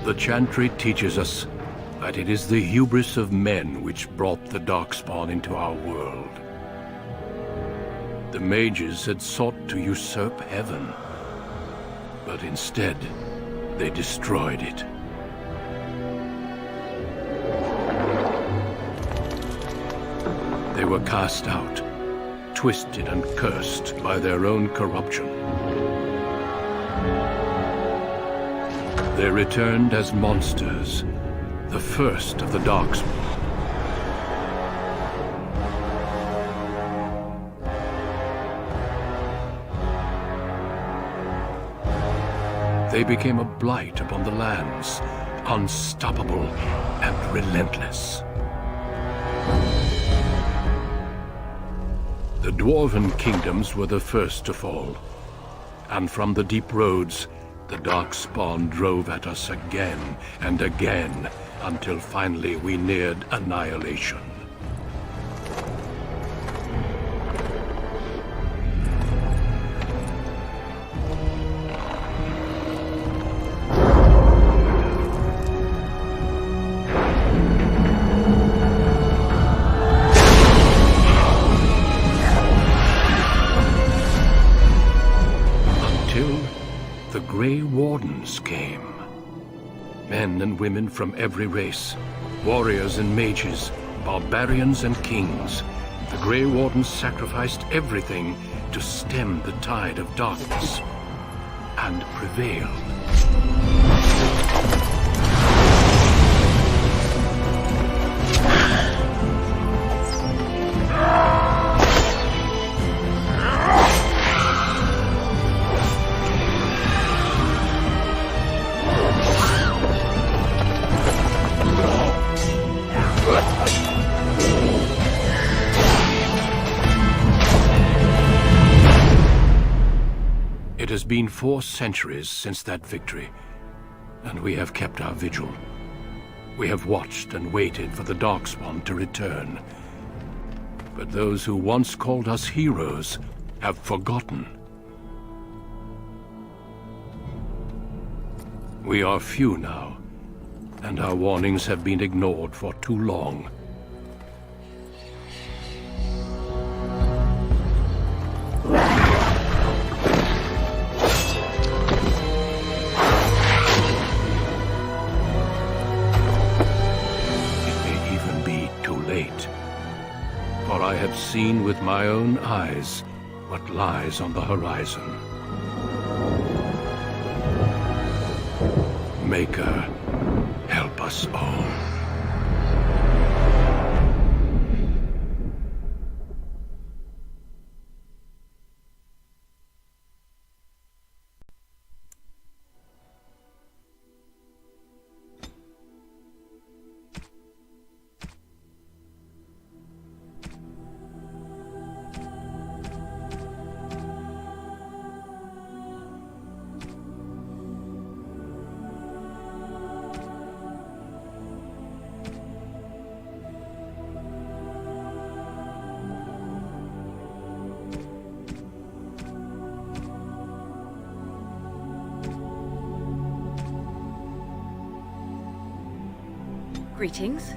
The Chantry teaches us that it is the hubris of men which brought the Darkspawn into our world. The mages had sought to usurp heaven, but instead, they destroyed it. They were cast out, twisted and cursed by their own corruption. They returned as monsters, the first of the Darkspawn. They became a blight upon the lands, unstoppable and relentless. The Dwarven kingdoms were the first to fall, and from the deep roads, the Darkspawn drove at us again and again, until finally we neared annihilation. The Grey Wardens came. Men and women from every race, warriors and mages, barbarians and kings. The Grey Wardens sacrificed everything to stem the tide of darkness, and prevailed. It has been 4 centuries since that victory, and we have kept our vigil. We have watched and waited for the Darkspawn to return. But those who once called us heroes have forgotten. We are few now, and our warnings have been ignored for too long. For I have seen with my own eyes what lies on the horizon. Maker, help us all. Greetings.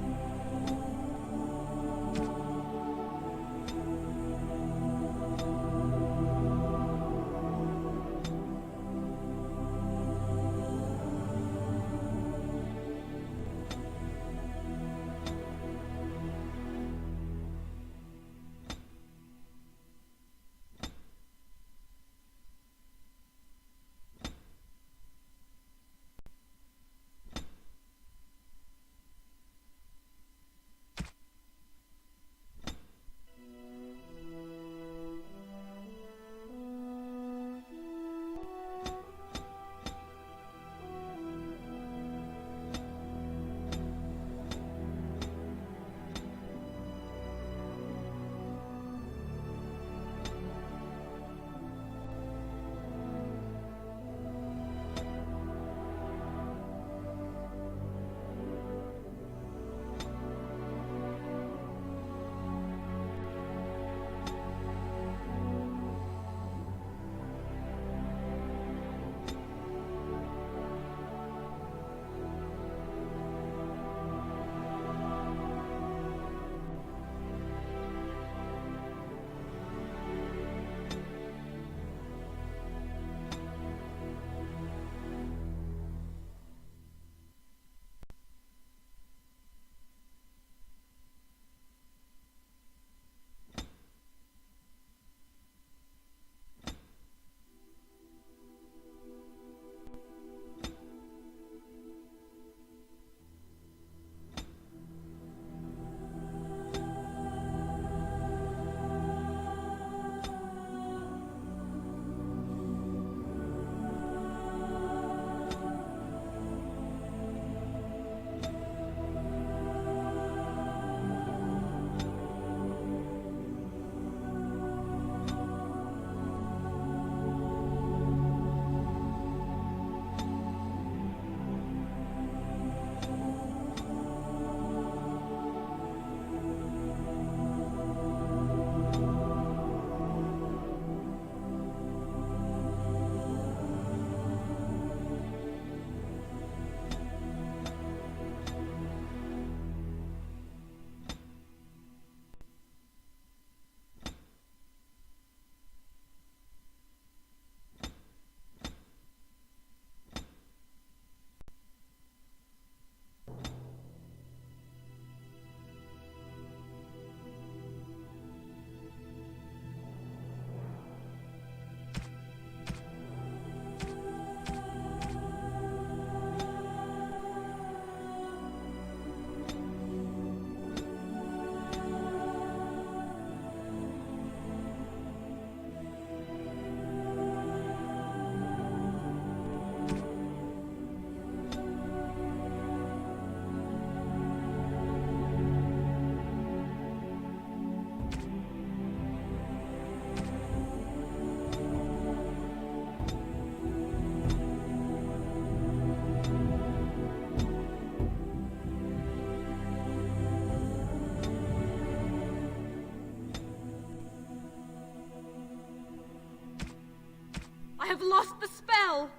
have lost the spell!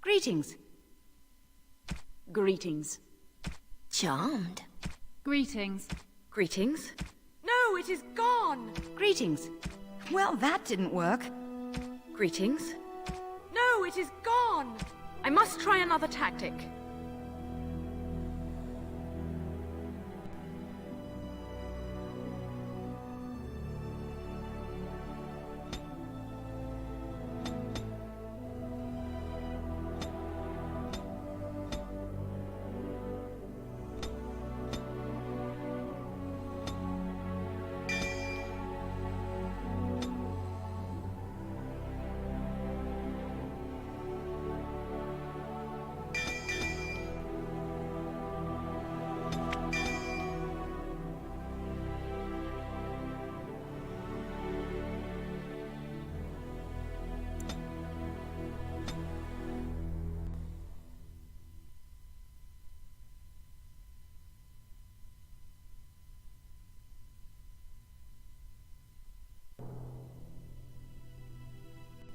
Greetings. Greetings. Charmed. Greetings. Greetings? No, it is gone! Greetings. Well, that didn't work. Greetings? No, it is gone! I must try another tactic.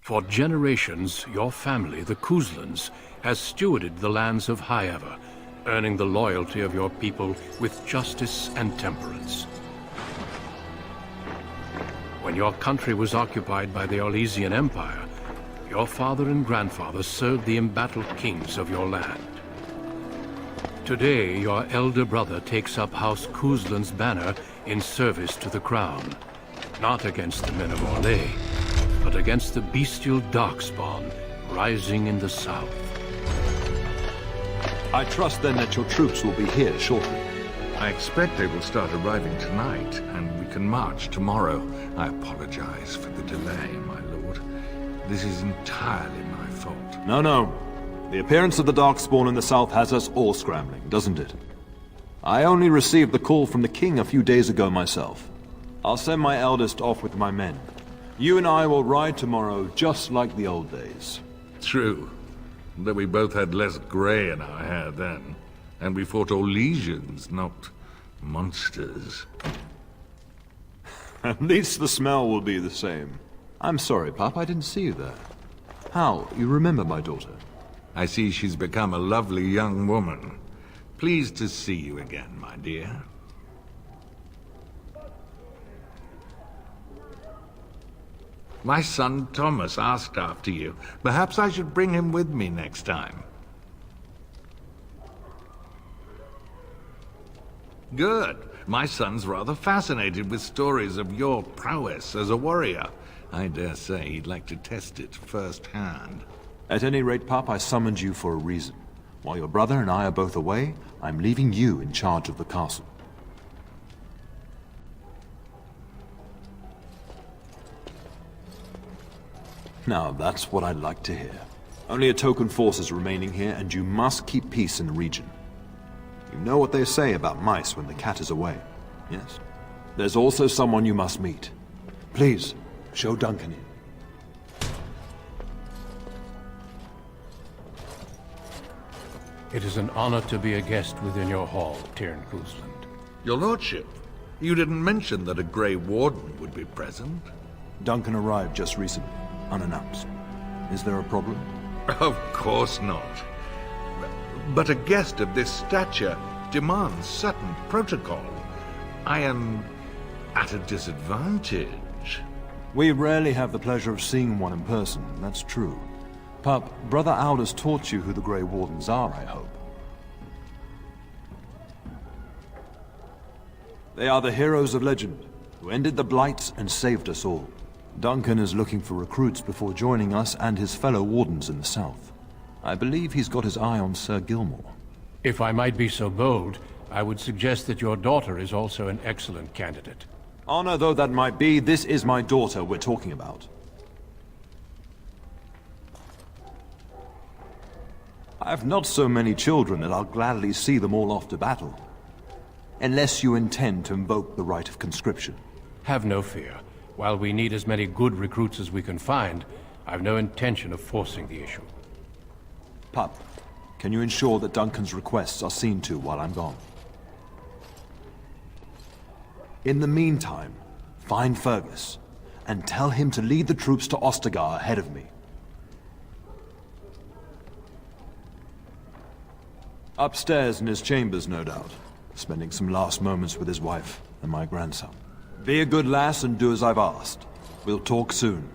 For generations, your family, the Kuzlans, has stewarded the lands of Highever, earning the loyalty of your people with justice and temperance. When your country was occupied by the Orlesian Empire, your father and grandfather served the embattled kings of your land. Today, your elder brother takes up House Kuzlan's banner in service to the crown, not against the men of Orlais, but against the bestial darkspawn rising in the south. I trust then that your troops will be here shortly. I expect they will start arriving tonight, and we can march tomorrow. I apologize for the delay, my lord. This is entirely my fault. No. The appearance of the Darkspawn in the south has us all scrambling, doesn't it? I only received the call from the king a few days ago myself. I'll send my eldest off with my men. You and I will ride tomorrow just like the old days. True. Though we both had less grey in our hair then. And we fought Orlesians, not monsters. At least the smell will be the same. I'm sorry, Pop, I didn't see you there. How? You remember my daughter? I see she's become a lovely young woman. Pleased to see you again, my dear. My son Thomas asked after you. Perhaps I should bring him with me next time. Good. My son's rather fascinated with stories of your prowess as a warrior. I dare say he'd like to test it firsthand. At any rate, Pop, I summoned you for a reason. While your brother and I are both away, I'm leaving you in charge of the castle. Now, that's what I'd like to hear. Only a token force is remaining here, and you must keep peace in the region. You know what they say about mice when the cat is away, yes? There's also someone you must meet. Please, show Duncan in. It is an honor to be a guest within your hall, Tyrn Kuzland. Your lordship, you didn't mention that a Grey Warden would be present. Duncan arrived just recently, unannounced. Is there a problem? Of course not. But a guest of this stature demands certain protocol. I am at a disadvantage. We rarely have the pleasure of seeing one in person, that's true. Pup, Brother Aldous taught you who the Grey Wardens are, I hope. They are the heroes of legend, who ended the Blights and saved us all. Duncan is looking for recruits before joining us and his fellow Wardens in the south. I believe he's got his eye on Sir Gilmore. If I might be so bold, I would suggest that your daughter is also an excellent candidate. Honor though that might be, this is my daughter we're talking about. I have not so many children that I'll gladly see them all off to battle. Unless you intend to invoke the right of conscription. Have no fear. While we need as many good recruits as we can find, I've no intention of forcing the issue. Pup, can you ensure that Duncan's requests are seen to while I'm gone? In the meantime, find Fergus, and tell him to lead the troops to Ostagar ahead of me. Upstairs in his chambers, no doubt. Spending some last moments with his wife and my grandson. Be a good lass and do as I've asked. We'll talk soon.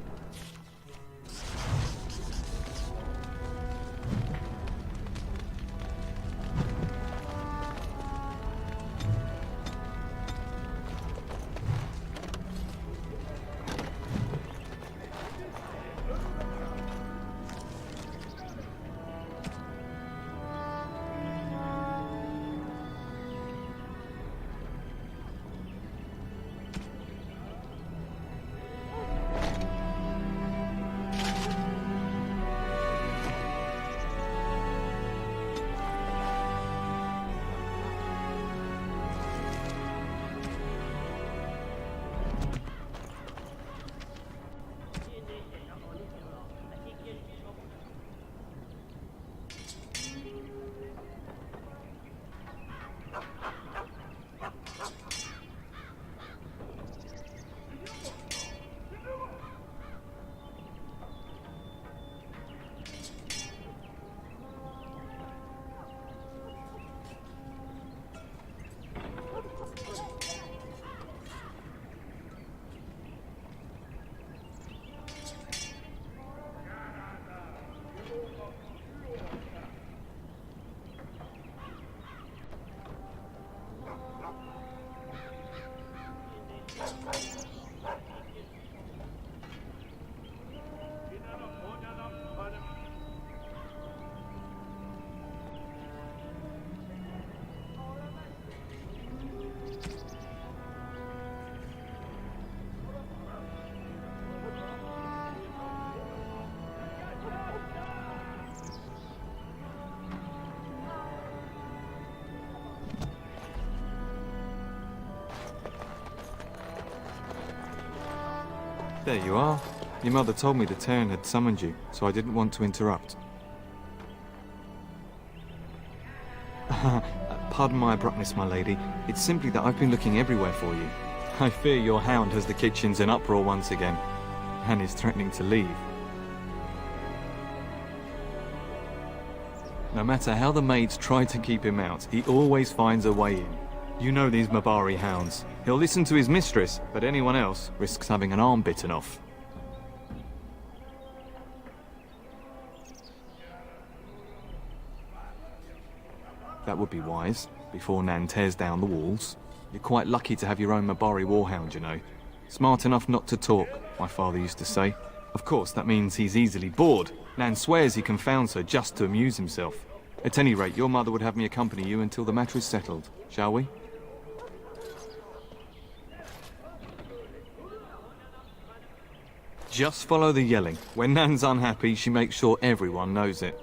There you are. Your mother told me the Terran had summoned you, so I didn't want to interrupt. Pardon my abruptness, my lady. It's simply that I've been looking everywhere for you. I fear your hound has the kitchens in uproar once again, and is threatening to leave. No matter how the maids try to keep him out, he always finds a way in. You know these Mabari hounds. He'll listen to his mistress, but anyone else risks having an arm bitten off. That would be wise, before Nan tears down the walls. You're quite lucky to have your own Mabari warhound, you know. Smart enough not to talk, my father used to say. Of course, that means he's easily bored. Nan swears he confounds her just to amuse himself. At any rate, your mother would have me accompany you until the matter is settled, shall we? Just follow the yelling. When Nan's unhappy, she makes sure everyone knows it.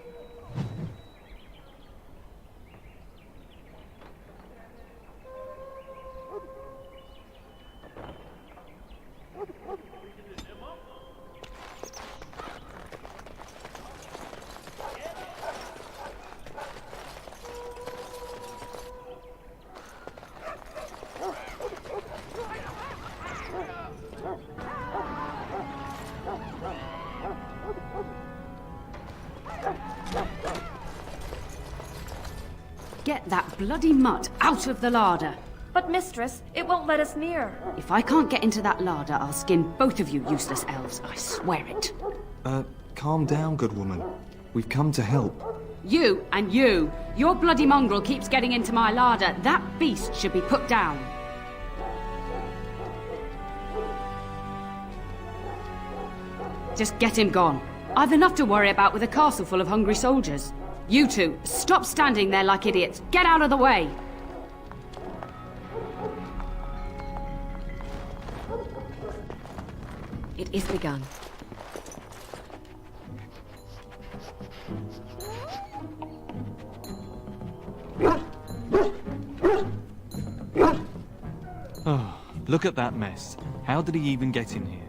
Get that bloody mutt out of the larder. But mistress, it won't let us near. If I can't get into that larder, I'll skin both of you useless elves. I swear it. Calm down, good woman. We've come to help. You and you. Your bloody mongrel keeps getting into my larder. That beast should be put down. Just get him gone. I've enough to worry about with a castle full of hungry soldiers. You two, stop standing there like idiots. Get out of the way. It is begun. Oh, look at that mess. How did he even get in here?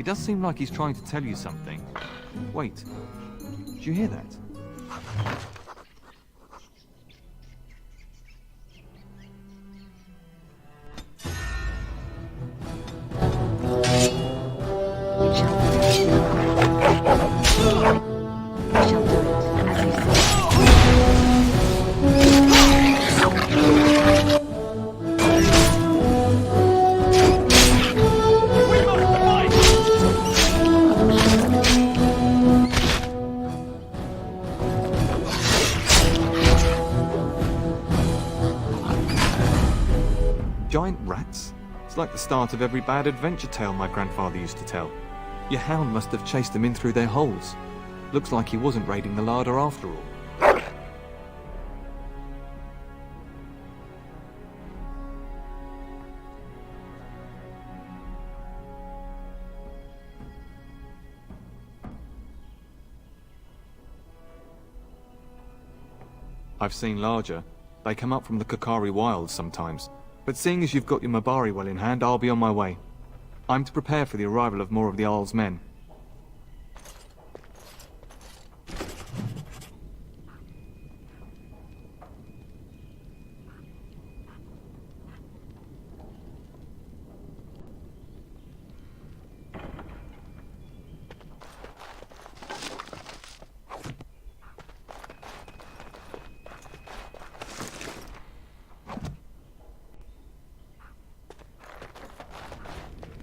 does seem like he's trying to tell you something. Wait, did you hear that? Giant rats? It's like the start of every bad adventure tale my grandfather used to tell. Your hound must have chased them in through their holes. Looks like he wasn't raiding the larder after all. I've seen larger. They come up from the Kakari wilds sometimes. But seeing as you've got your Mabari well in hand, I'll be on my way. I'm to prepare for the arrival of more of the Jarl's men.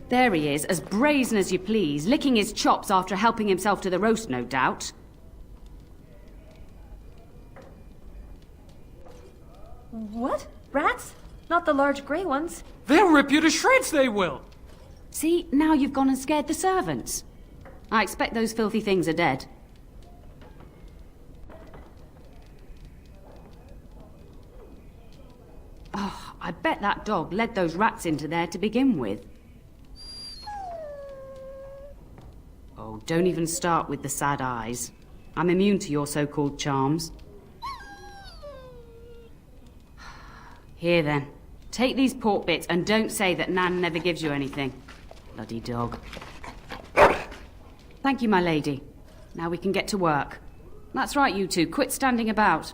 There he is, as brazen as you please, licking his chops after helping himself to the roast, no doubt. What? Rats? Not the large grey ones. They'll rip you to shreds, they will! See, now you've gone and scared the servants. I expect those filthy things are dead. Oh, I bet that dog led those rats into there to begin with. Oh, don't even start with the sad eyes. I'm immune to your so-called charms. Here then, take these pork bits and don't say that Nan never gives you anything. Bloody dog. Thank you, my lady. Now we can get to work. That's right, you two. Quit standing about.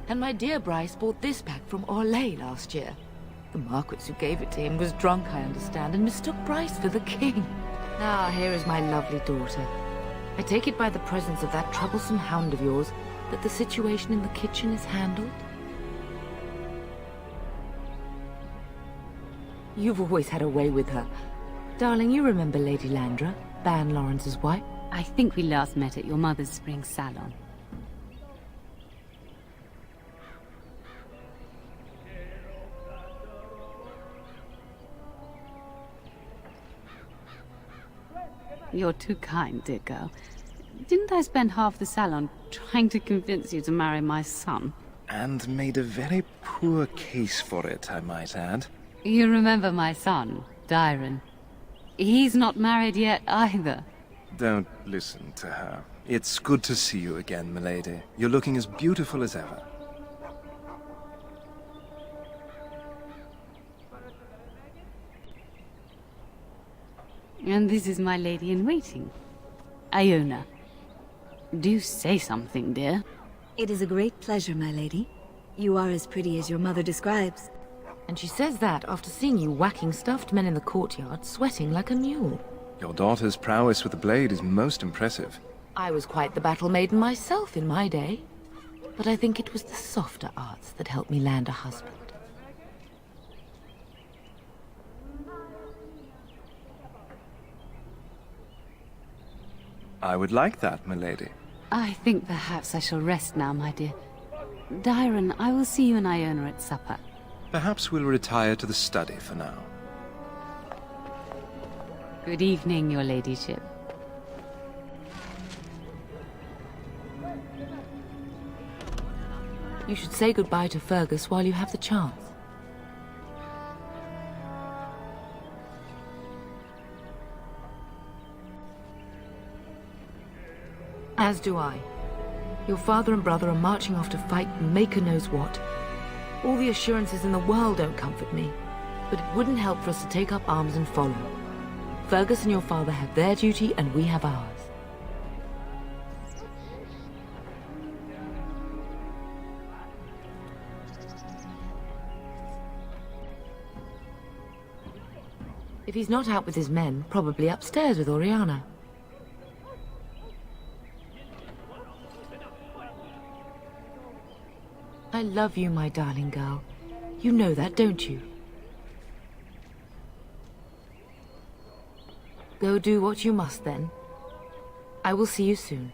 And my dear Bryce bought this back from Orlais last year. The Marquis who gave it to him was drunk, I understand, and mistook Bryce for the king. Now, here is my lovely daughter. I take it by the presence of that troublesome hound of yours that the situation in the kitchen is handled? You've always had a way with her. Darling, you remember Lady Landra, Ban Lawrence's wife? I think we last met at your mother's spring salon. You're too kind, dear girl. Didn't I spend half the salon trying to convince you to marry my son? And made a very poor case for it, I might add. You remember my son, Dyron. He's not married yet either. Don't listen to her. It's good to see you again, milady. You're looking as beautiful as ever. And this is my lady-in-waiting, Iona. Do say something, dear. It is a great pleasure, my lady. You are as pretty as your mother describes. And she says that after seeing you whacking stuffed men in the courtyard, sweating like a mule. Your daughter's prowess with the blade is most impressive. I was quite the battle maiden myself in my day. But I think it was the softer arts that helped me land a husband. I would like that, milady. I think perhaps I shall rest now, my dear. Dyron, I will see you and Iona at supper. Perhaps we'll retire to the study for now. Good evening, your ladyship. You should say goodbye to Fergus while you have the chance. As do I. Your father and brother are marching off to fight Maker knows what. All the assurances in the world don't comfort me, but it wouldn't help for us to take up arms and follow. Fergus and your father have their duty, and we have ours. If he's not out with his men, probably upstairs with Oriana. I love you, my darling girl. You know that, don't you? Go do what you must, then. I will see you soon.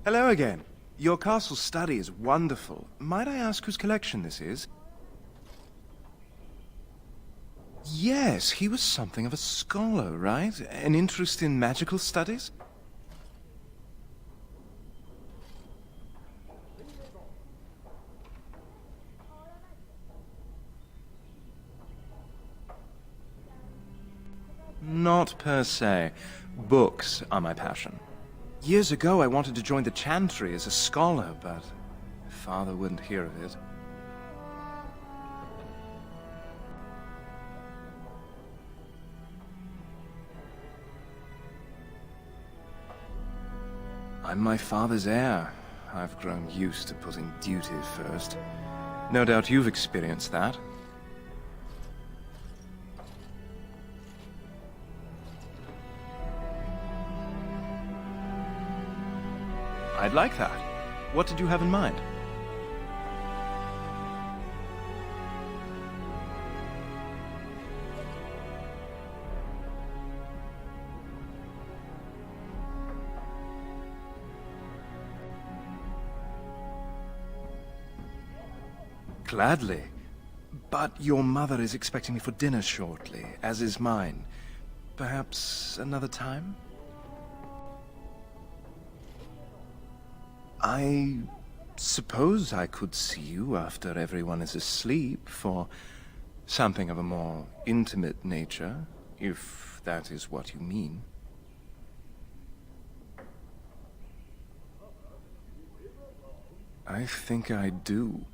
Hello again. Your castle study is wonderful. Might I ask whose collection this is? Yes, he was something of a scholar, right? An interest in magical studies? Not per se. Books are my passion. Years ago, I wanted to join the Chantry as a scholar, but Father wouldn't hear of it. I'm my father's heir. I've grown used to putting duty first. No doubt you've experienced that. I'd like that. What did you have in mind? Gladly. But your mother is expecting me for dinner shortly, as is mine. Perhaps another time? I suppose I could see you after everyone is asleep for something of a more intimate nature, if that is what you mean. I think I do.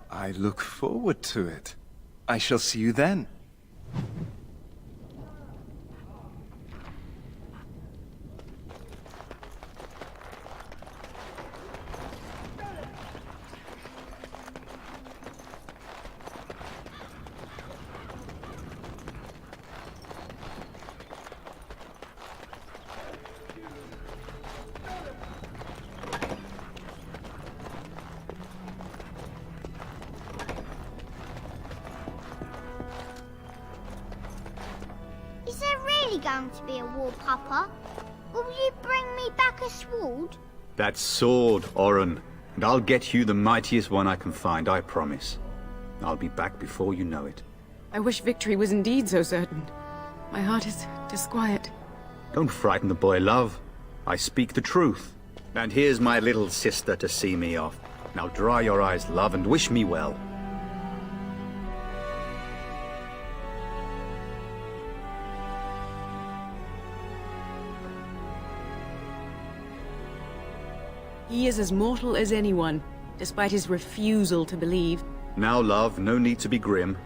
I look forward to it. I shall see you then. Is there really going to be a war, Papa? Will you bring me back a sword? That sword, Oren. And I'll get you the mightiest one I can find, I promise. I'll be back before you know it. I wish victory was indeed so certain. My heart is disquiet. Don't frighten the boy, love. I speak the truth. And here's my little sister to see me off. Now dry your eyes, love, and wish me well. He is as mortal as anyone, despite his refusal to believe. Now, love, no need to be grim.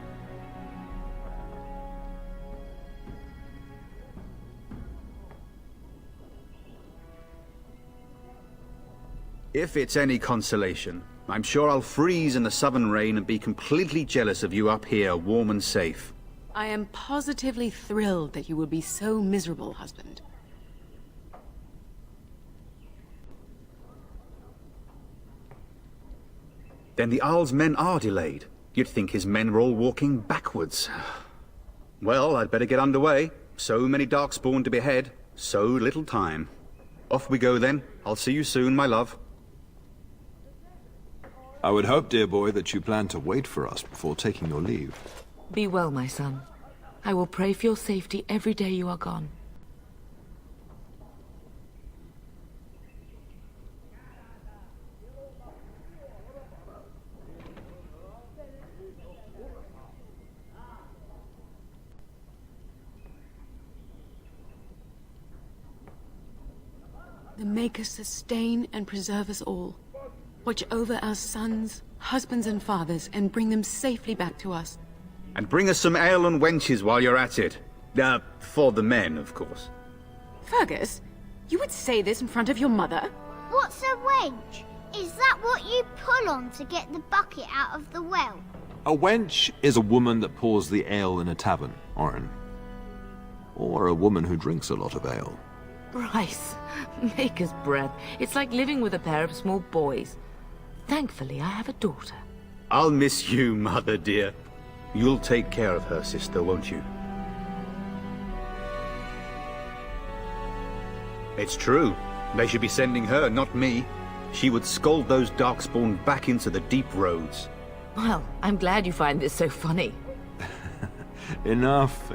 If it's any consolation, I'm sure I'll freeze in the southern rain and be completely jealous of you up here, warm and safe. I am positively thrilled that you will be so miserable, husband. Then the Arl's men are delayed. You'd think his men were all walking backwards. Well, I'd better get underway. So many Darkspawn to behead, so little time. Off we go then. I'll see you soon, my love. I would hope, dear boy, that you plan to wait for us before taking your leave. Be well, my son. I will pray for your safety every day you are gone. The Maker sustain and preserve us all. Watch over our sons, husbands and fathers, and bring them safely back to us. And bring us some ale and wenches while you're at it. For the men, of course. Fergus, you would say this in front of your mother? What's a wench? Is that what you pull on to get the bucket out of the well? A wench is a woman that pours the ale in a tavern, Orin. Or a woman who drinks a lot of ale. Bryce, maker's breath. It's like living with a pair of small boys. Thankfully, I have a daughter. I'll miss you, mother dear. You'll take care of her, sister, won't you? It's true. They should be sending her, not me. She would scold those Darkspawn back into the deep roads. Well, I'm glad you find this so funny. Enough,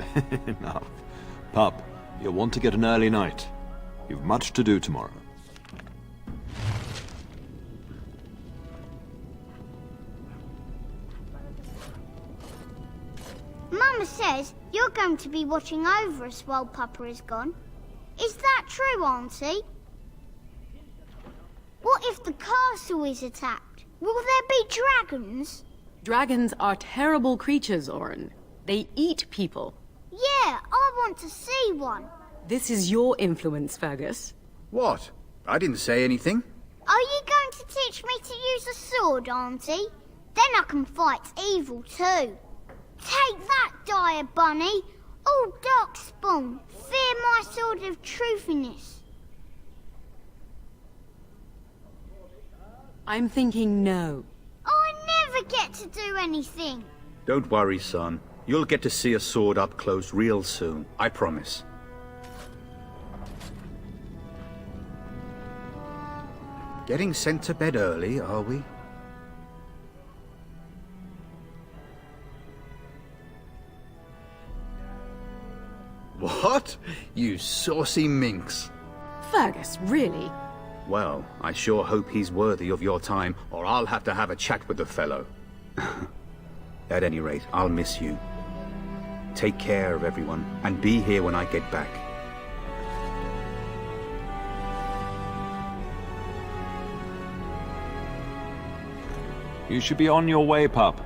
enough. Pup, you'll want to get an early night. You've much to do tomorrow. Mama says you're going to be watching over us while Papa is gone. Is that true, Auntie? What if the castle is attacked? Will there be dragons? Dragons are terrible creatures, Orin. They eat people. Yeah, I want to see one. This is your influence, Fergus. What? I didn't say anything. Are you going to teach me to use a sword, Auntie? Then I can fight evil too. Take that, dire bunny. Oh, Darkspawn, fear my sword of truthiness. I'm thinking no. I never get to do anything. Don't worry, son. You'll get to see a sword up close real soon, I promise. Getting sent to bed early, are we? What? You saucy minx. Fergus, really? Well, I sure hope he's worthy of your time, or I'll have to have a chat with the fellow. At any rate, I'll miss you. Take care of everyone, and be here when I get back. You should be on your way, pup.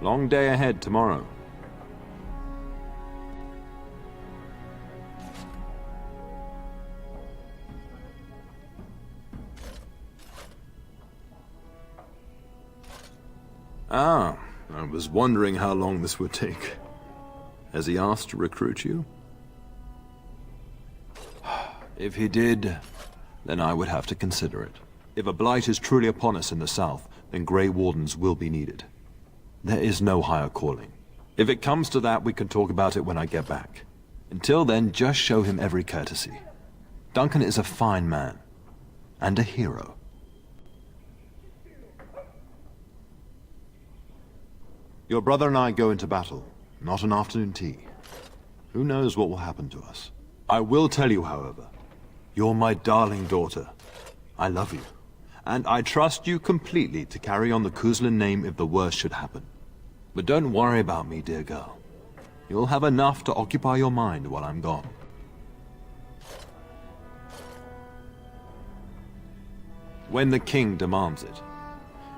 Long day ahead tomorrow. Ah, I was wondering how long this would take. Has he asked to recruit you? If he did, then I would have to consider it. If a blight is truly upon us in the south, then Grey Wardens will be needed. There is no higher calling. If it comes to that, we can talk about it when I get back. Until then, just show him every courtesy. Duncan is a fine man, and a hero. Your brother and I go into battle, not an afternoon tea. Who knows what will happen to us? I will tell you, however, you're my darling daughter. I love you, and I trust you completely to carry on the Kuzlin name if the worst should happen. But don't worry about me, dear girl. You'll have enough to occupy your mind while I'm gone. When the king demands it.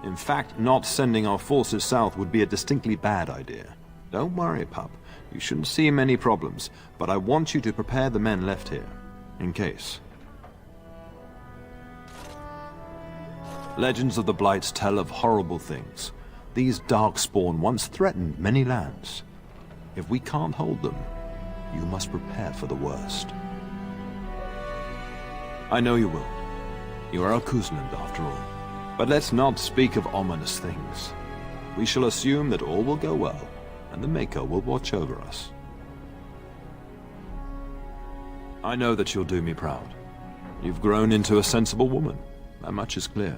In fact, not sending our forces south would be a distinctly bad idea. Don't worry, pup. You shouldn't see many problems, but I want you to prepare the men left here, in case. Legends of the Blights tell of horrible things. These Darkspawn once threatened many lands. If we can't hold them, you must prepare for the worst. I know you will. You are a Kuzland, after all. But let's not speak of ominous things. We shall assume that all will go well, and the Maker will watch over us. I know that you'll do me proud. You've grown into a sensible woman. That much is clear.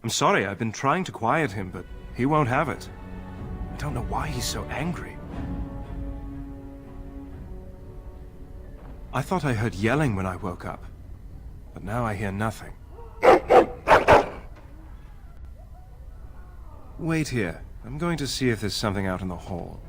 I'm sorry, I've been trying to quiet him, but he won't have it. I don't know why he's so angry. I thought I heard yelling when I woke up, but now I hear nothing. Wait here. I'm going to see if there's something out in the hall.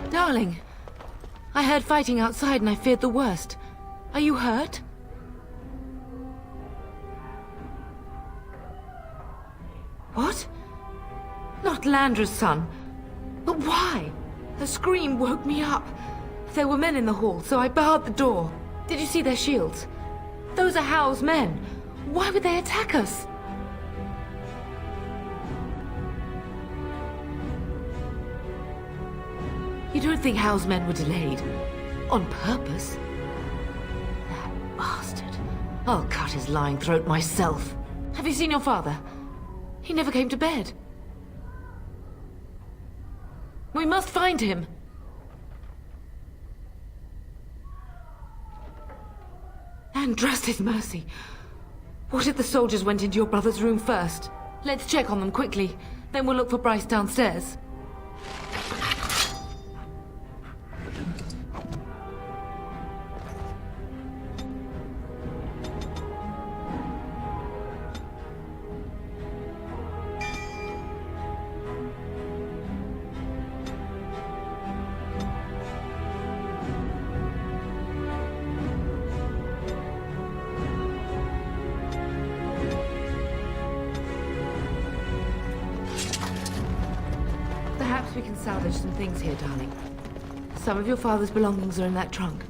Darling, I heard fighting outside and I feared the worst. Are you hurt? What? Not Landra's son. But why? The scream woke me up. There were men in the hall, so I barred the door. Did you see their shields? Those are How's men. Why would they attack us? You don't think How's men were delayed? On purpose? That bastard. I'll cut his lying throat myself. Have you seen your father? He never came to bed. We must find him. And trust his mercy. What if the soldiers went into your brother's room first? Let's check on them quickly. Then we'll look for Bryce downstairs. Perhaps we can salvage some things here, darling. Some of your father's belongings are in that trunk.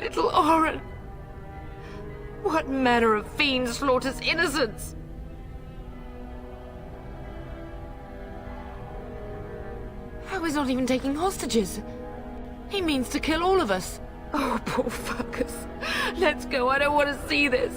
little Oren. What manner of fiend slaughters innocents? How he's not even taking hostages. He means to kill all of us. Oh, poor fuckers. Let's go, I don't want to see this.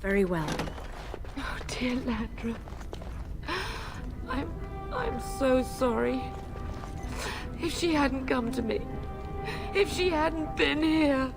Very well. Oh, dear Landra. I'm so sorry. If she hadn't come to me, if she hadn't been here.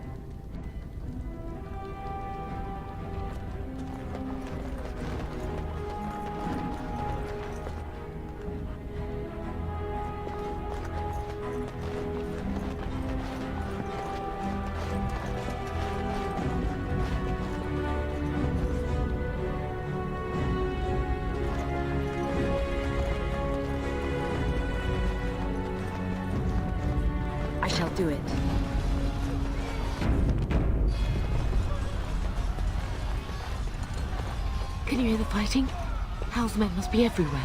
I shall do it. Can you hear the fighting? Hal's men must be everywhere.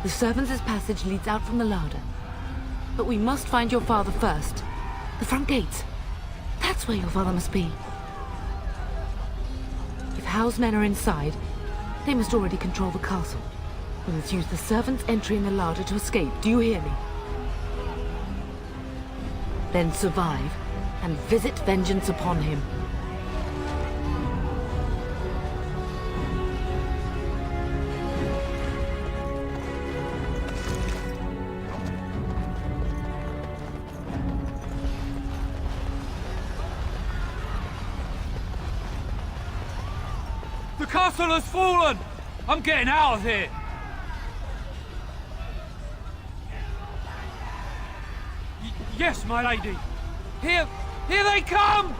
The servants' passage leads out from the larder. But we must find your father first. The front gates. That's where your father must be. If Hal's men are inside, they must already control the castle. We must use the servants' entry in the larder to escape. Do you hear me? Then survive, and visit vengeance upon him. The castle has fallen! I'm getting out of here! Yes, my lady! Here they come!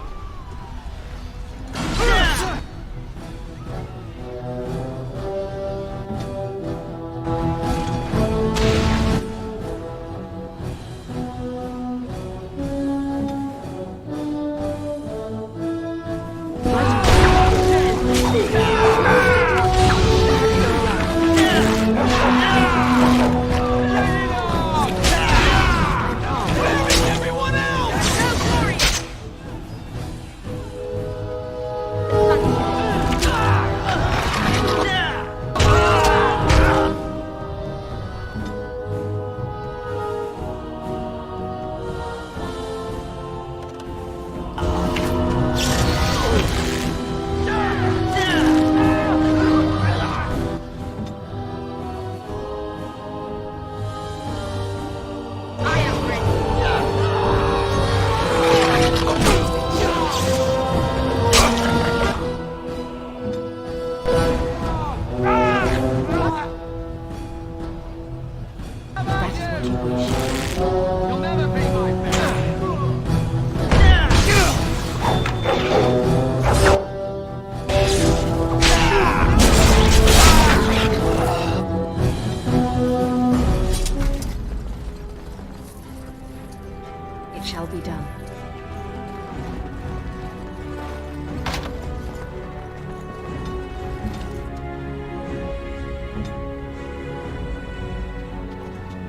It shall be done.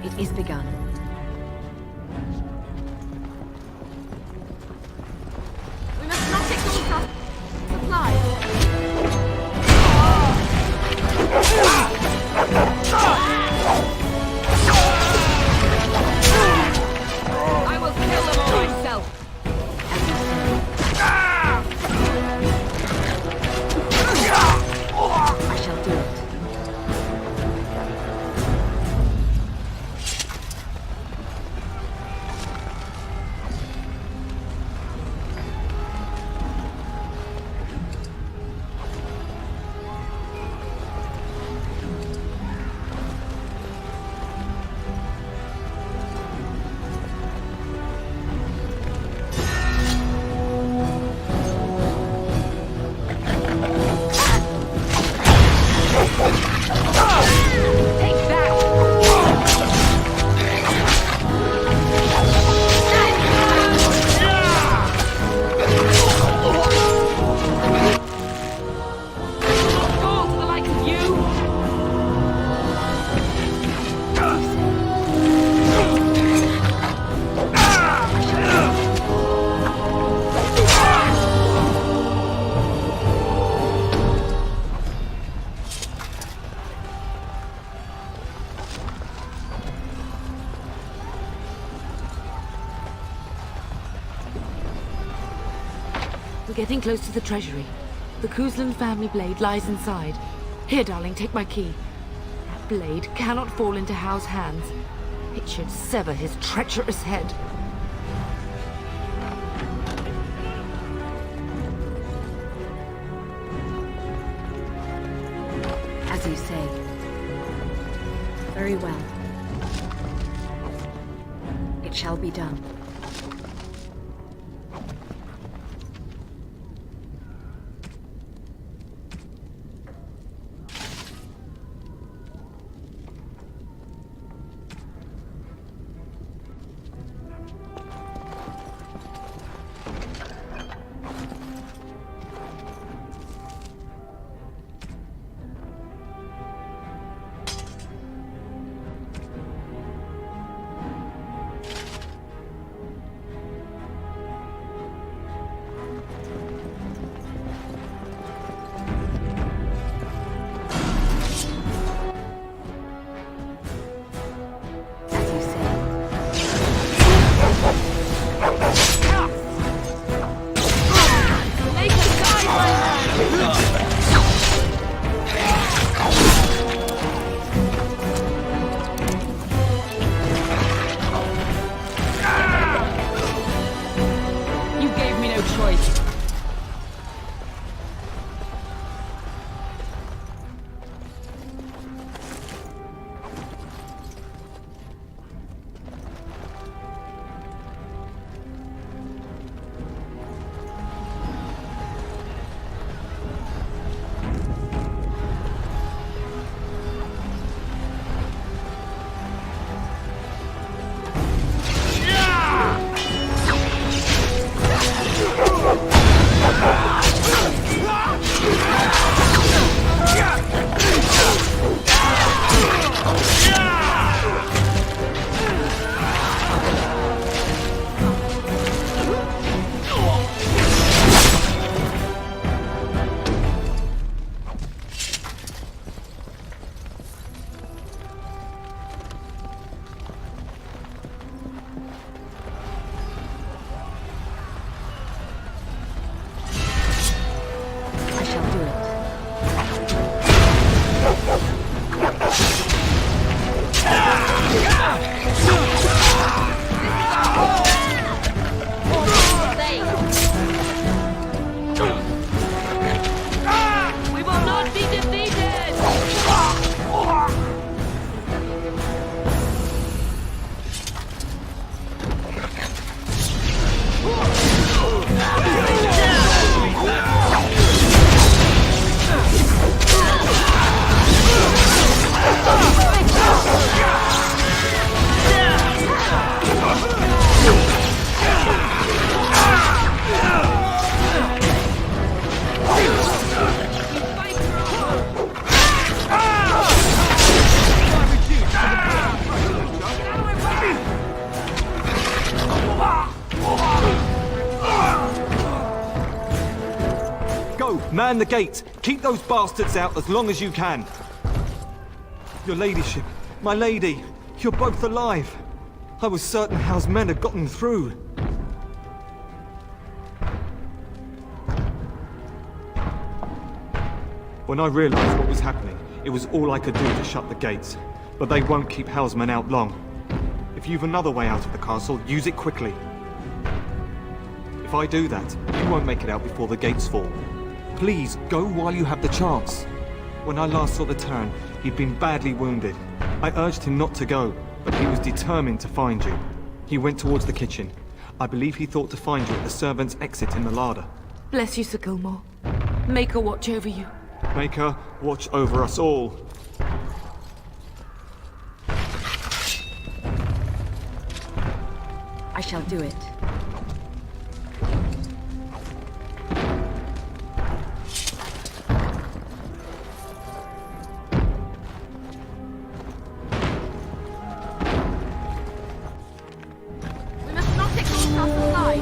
It is begun. We must not exhaust our supplies. I will kill them all myself. I shall do it. We're getting close to the treasury. The Kuzlan family blade lies inside. Here, darling, take my key. That blade cannot fall into Hao's hands. It should sever his treacherous head. As you say. Very well. It shall be done. Man the gate! Keep those bastards out as long as you can! Your ladyship, my lady, you're both alive! I was certain Hao's men had gotten through. When I realized what was happening, it was all I could do to shut the gates. But they won't keep Hao's men out long. If you've another way out of the castle, use it quickly. If I do that, you won't make it out before the gates fall. Please, go while you have the chance. When I last saw the Terran, he'd been badly wounded. I urged him not to go, but he was determined to find you. He went towards the kitchen. I believe he thought to find you at the servants' exit in the larder. Bless you, Sir Gilmore. Make her watch over you. Make her watch over us all. I shall do it. We must not exhaust our supply.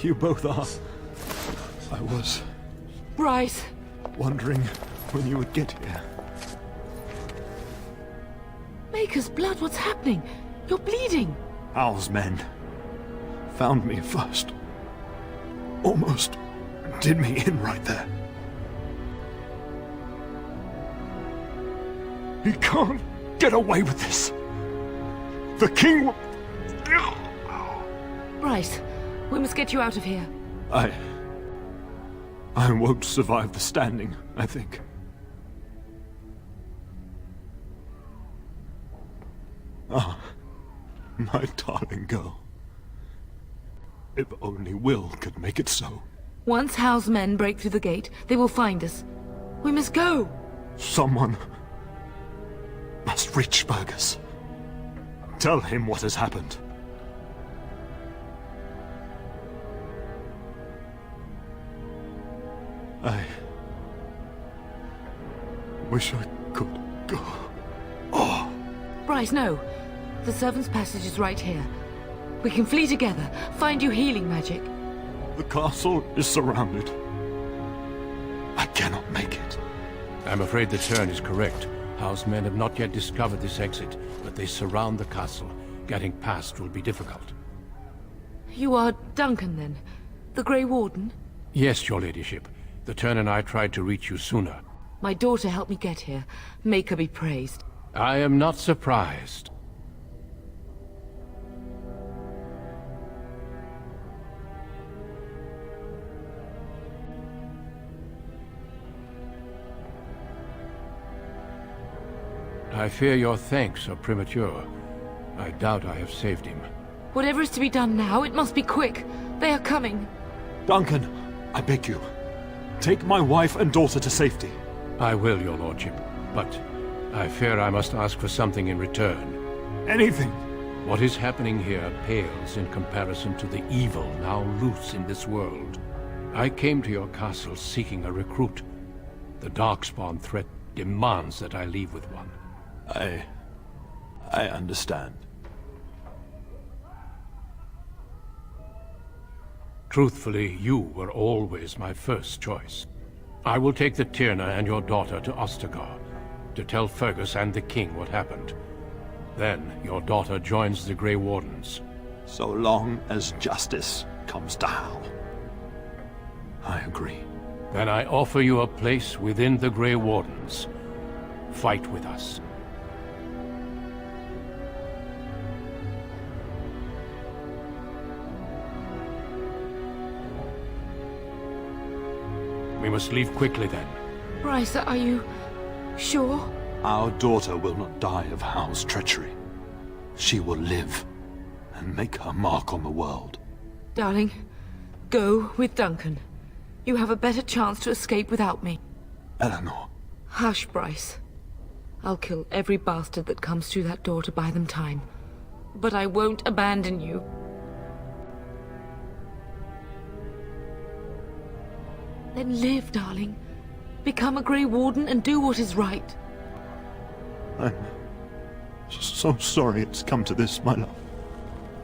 You both are. I was Bryce! wondering when you would get here. Maker's blood, what's happening? You're bleeding! Hal's men found me first. Almost did me in right there. He can't get away with this. The king will... Bryce, we must get you out of here. I won't survive the standing, I think. Ah, my darling girl. If only Will could make it so. Once Hal's men break through the gate, they will find us. We must go! Someone must reach Fergus. Tell him what has happened. I wish I could go. Oh. Bryce, no. The servants' passage is right here. We can flee together, find you healing magic. The castle is surrounded. I cannot make it. I'm afraid the turn is correct. House men have not yet discovered this exit, but they surround the castle. Getting past will be difficult. You are Duncan, then? The Grey Warden? Yes, your ladyship. The turn and I tried to reach you sooner. My daughter helped me get here. Make her be praised. I am not surprised. I fear your thanks are premature. I doubt I have saved him. Whatever is to be done now, it must be quick. They are coming. Duncan, I beg you. Take my wife and daughter to safety. I will, your lordship. But I fear I must ask for something in return. Anything. What is happening here pales in comparison to the evil now loose in this world. I came to your castle seeking a recruit. The Darkspawn threat demands that I leave with one. I understand. Truthfully, you were always my first choice. I will take the Tyrna and your daughter to Ostagar, to tell Fergus and the king what happened. Then your daughter joins the Grey Wardens. So long as justice comes to Hal. I agree. Then I offer you a place within the Grey Wardens. Fight with us. We must leave quickly then. Bryce, are you sure? Our daughter will not die of Hal's treachery. She will live and make her mark on the world. Darling, go with Duncan. You have a better chance to escape without me. Eleanor. Hush, Bryce. I'll kill every bastard that comes through that door to buy them time. But I won't abandon you. Then live, darling. Become a Grey Warden and do what is right. I'm so sorry it's come to this, my love.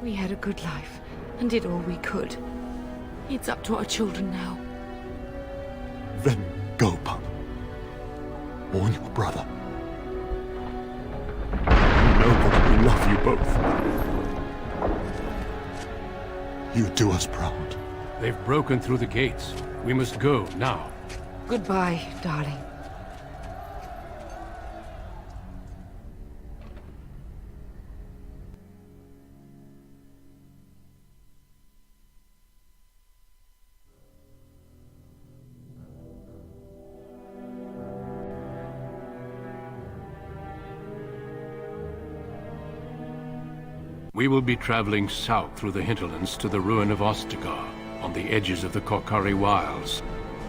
We had a good life and did all we could. It's up to our children now. Then go, pup. Warn your brother. You know that we love you both. You do us proud. They've broken through the gates. We must go now. Goodbye, darling. We will be traveling south through the hinterlands to the ruin of Ostagar, on the edges of the Korkari Wilds.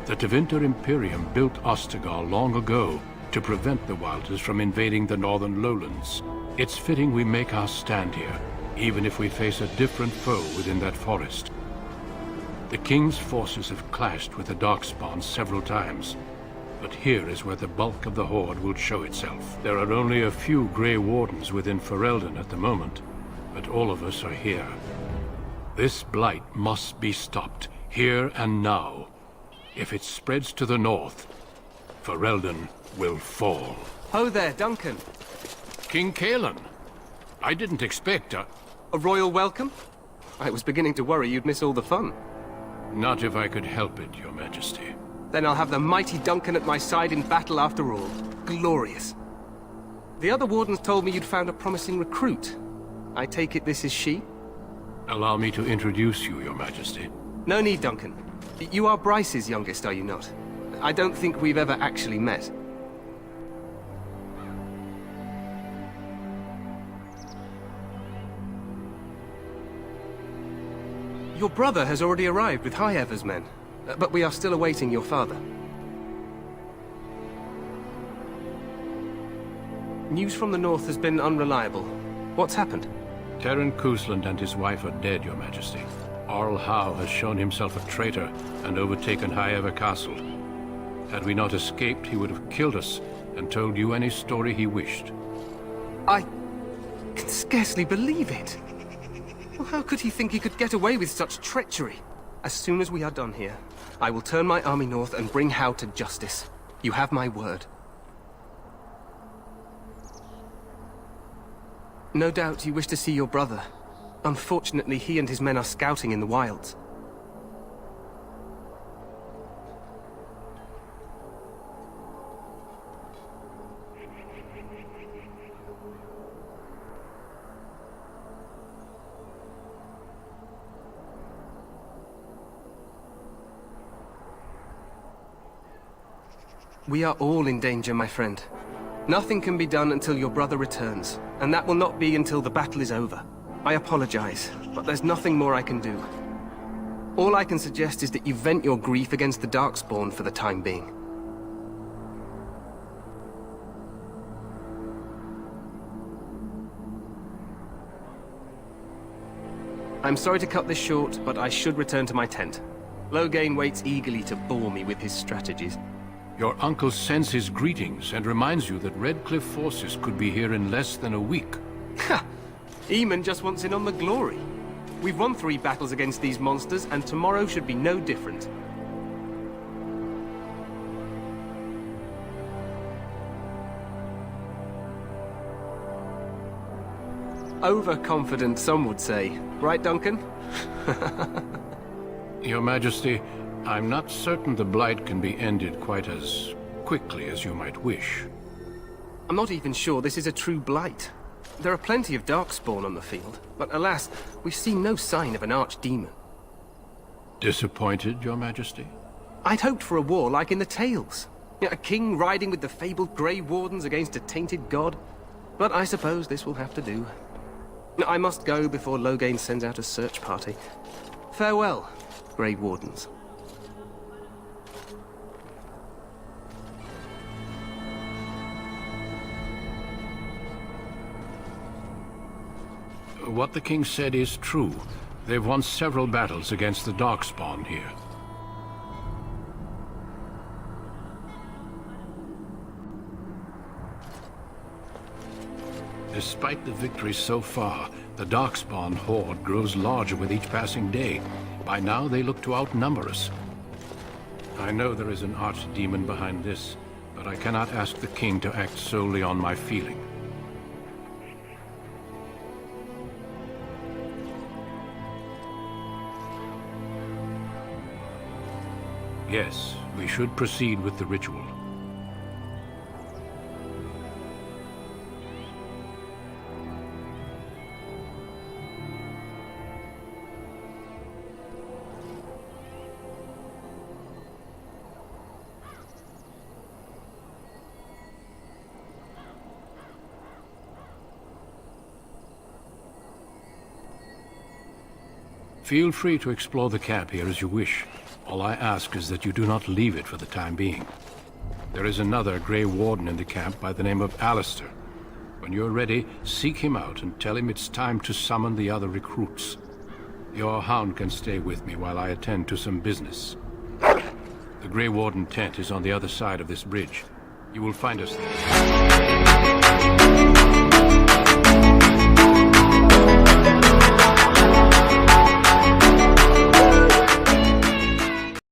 The Tevinter Imperium built Ostagar long ago to prevent the Wilders from invading the northern lowlands. It's fitting we make our stand here, even if we face a different foe within that forest. The King's forces have clashed with the Darkspawn several times, but here is where the bulk of the Horde will show itself. There are only a few Grey Wardens within Ferelden at the moment, but all of us are here. This blight must be stopped, here and now. If it spreads to the north, Ferelden will fall. Ho there, Duncan. King Caelan. I didn't expect a royal welcome? I was beginning to worry you'd miss all the fun. Not if I could help it, Your Majesty. Then I'll have the mighty Duncan at my side in battle after all. Glorious. The other wardens told me you'd found a promising recruit. I take it this is she? Allow me to introduce you, Your Majesty. No need, Duncan. You are Bryce's youngest, are you not? I don't think we've ever actually met. Your brother has already arrived with High-Ever's men, but we are still awaiting your father. News from the north has been unreliable. What's happened? Terran Cousland and his wife are dead, Your Majesty. Arl Howe has shown himself a traitor and overtaken High-Ever Castle. Had we not escaped, he would have killed us and told you any story he wished. I can scarcely believe it. Well, how could he think he could get away with such treachery? As soon as we are done here, I will turn my army north and bring Howe to justice. You have my word. No doubt you wish to see your brother. Unfortunately, he and his men are scouting in the wilds. We are all in danger, my friend. Nothing can be done until your brother returns, and that will not be until the battle is over. I apologize, but there's nothing more I can do. All I can suggest is that you vent your grief against the Darkspawn for the time being. I'm sorry to cut this short, but I should return to my tent. Loghain waits eagerly to bore me with his strategies. Your uncle sends his greetings and reminds you that Redcliffe forces could be here in less than a week. Ha! Eamon just wants in on the glory. We've won 3 battles against these monsters, and tomorrow should be no different. Overconfident, some would say. Right, Duncan? Your Majesty, I'm not certain the Blight can be ended quite as quickly as you might wish. I'm not even sure this is a true Blight. There are plenty of Darkspawn on the field, but alas, we've seen no sign of an archdemon. Disappointed, Your Majesty? I'd hoped for a war like in the tales. A king riding with the fabled Grey Wardens against a tainted god. But I suppose this will have to do. I must go before Loghain sends out a search party. Farewell, Grey Wardens. What the king said is true. They've won several battles against the Darkspawn here. Despite the victories so far, the Darkspawn horde grows larger with each passing day. By now, they look to outnumber us. I know there is an archdemon behind this, but I cannot ask the king to act solely on my feeling. Yes, we should proceed with the ritual. Feel free to explore the camp here as you wish. All I ask is that you do not leave it for the time being. There is another Grey Warden in the camp by the name of Alistair. When you're ready, seek him out and tell him it's time to summon the other recruits. Your hound can stay with me while I attend to some business. The Grey Warden tent is on the other side of this bridge. You will find us there.